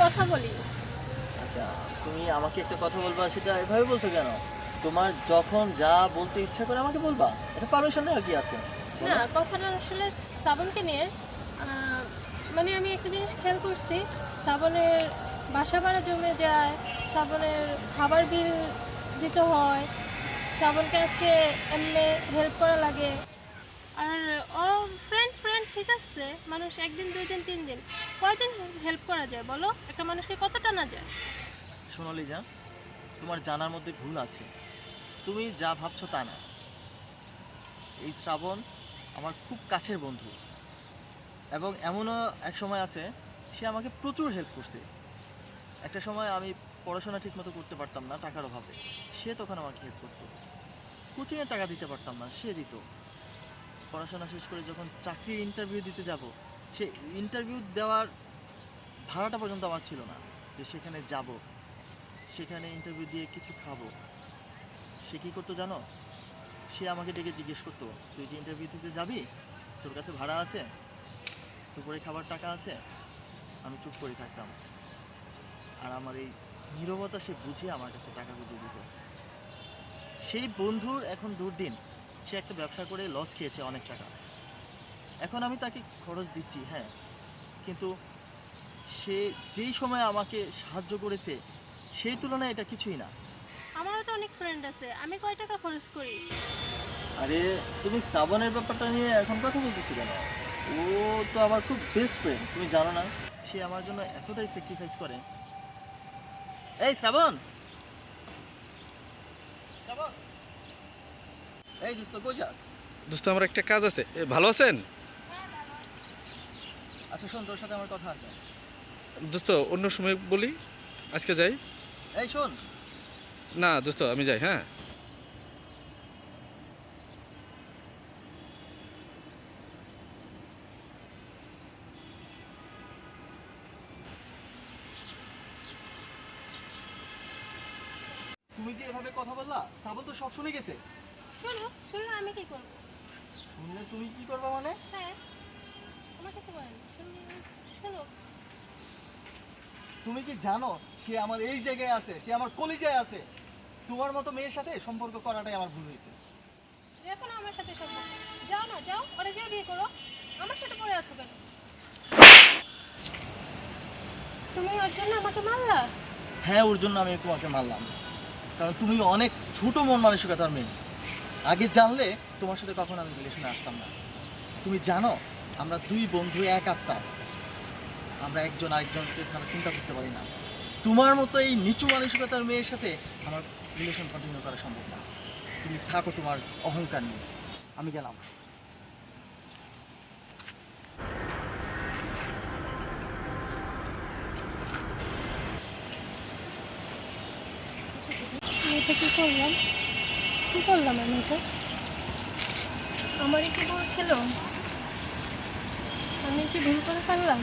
কথা বলি। আচ্ছা, তুমি আমাকে একটা কথা বলবা, সেটা এভাবে বলছো কেন? তোমার যখন যা বলতে ইচ্ছা করে আমাকে বলবা, এটা পারমিশন নেওয়ার কি আছে? না, কথাটা আসলে শ্রাবণকে নিয়ে। আহ, মানে আমি একটা জিনিস খেয়াল করছি, শ্রাবণের বাসা ভাড়া জমে যায়, শ্রাবণের খাবার বিল দিতে হয়, শ্রাবণকে আজকে এমনি হেল্প করা লাগে। আর ও ফ্রেন্ড ফ্রেন্ড ঠিক আছে, মানুষ একদিন দুই দিন তিন দিন কয়দিন হেল্প করা যায় বলো? একটা মানুষকে কত টানা যায়? শোনো লিজা, তোমার জানার মধ্যে ভুল আছে। তুমি যা ভাবছো তা না। এই শ্রাবণ আমার খুব কাছের বন্ধু, এবং এমনও এক সময় আছে সে আমাকে প্রচুর হেল্প করছে। একটা সময় আমি পড়াশোনা ঠিকমতো করতে পারতাম না টাকার অভাবে, সে তখন আমাকে হেল্প করতো। কোচিংয়ের টাকা দিতে পারতাম না, সে দিত। পড়াশোনা শেষ করে যখন চাকরির ইন্টারভিউ দিতে যাব, সে ইন্টারভিউ দেওয়ার ভাড়াটা পর্যন্ত আমার ছিল না, যে সেখানে যাব, সেখানে ইন্টারভিউ দিয়ে কিছু খাবো। সে কী করতো জানো? সে আমাকে ডেকে জিজ্ঞেস করতো, তুই যে ইন্টারভিউ দিতে যাবি, তোর কাছে ভাড়া আছে, দুপুরে খাবার টাকা আছে? আমি চুপ করে থাকতাম, আর আমার এই নীরবতা সে বুঝে আমার কাছে টাকা বুঝিয়ে দিত। সেই বন্ধুর এখন দুর্দিন, সে একটা ব্যবসা করে লস খেয়েছে অনেক টাকা। এখন আমি তাকে খরচ দিচ্ছি, হ্যাঁ, কিন্তু সে যেই সময় আমাকে সাহায্য করেছে সেই তুলনায় এটা কিছুই না। আমারও তো অনেক ফ্রেন্ড আছে, আমি কয় টাকা খরচ করি? আরে, তুমি শ্রাবণের ব্যাপারটা নিয়ে এখন কথা বলতেছি কেন? ও তো আমার খুব বেস্ট ফ্রেন্ড, তুমি জানো না? সে আমার জন্য এতটাই স্যাক্রিফাইস করে। এই শ্রাবণ, শ্রাবণ, এই দোস্ত কই যাস? দোস্ত আমার একটা কাজ আছে। ভালো আছেন? আচ্ছা শোন, তোর সাথে আমার কথা আছে। দোস্ত অন্য সময় বলি, আজকে যাই। এই শোন, না দোস্ত আমি যাই, হ্যাঁ। তুমি যে এভাবে কথা বললা, শ্রাবণ তো সব শুনে গেছে। শোনো, শুনলে আমি কি করবো? শুনলে তুমি কি করবা মানে? হ্যাঁ, আমার কিছু বলেন, শোনো। তুমি কি জানো সে আমার এই জায়গায় আছে, সে আমার কলিজায় আছে। তোমার মতো মেয়ের সাথে সম্পর্ক করাটাই আমার ভুল হয়েছে। রেখো না আমার সাথে সম্পর্ক, যাও না, যাও, ওরা যেয়ে বিয়ে করো। আমার সাথে পড়ে আছো কেন? তুমি ওর জন্য আমাকে মারলা? হ্যাঁ, ওর জন্য আমি তোমাকে মারলাম, কারণ তুমি অনেক ছোট মন মানসিকতার মেয়ে। আগে জানলে তোমার সাথে কখনো আমি রিলেশনে আসতাম না। তুমি জানো আমরা দুই বন্ধু এক আত্মা, আমরা একজন আরেকজনকে ছাড়া চিন্তা করতে পারি না। তোমার মতো এই নিচু মানসিকতার মেয়ের সাথে আমার রিলেশন কন্টিনিউ করা সম্ভব না। তুমি থাকো তোমার অহংকার নিয়ে, আমি গেলাম। এটা কি করলাম? কি করলাম আমি? এটা আমারই কি ভুল ছিল? আমি কি ভুল করে ফেললাম?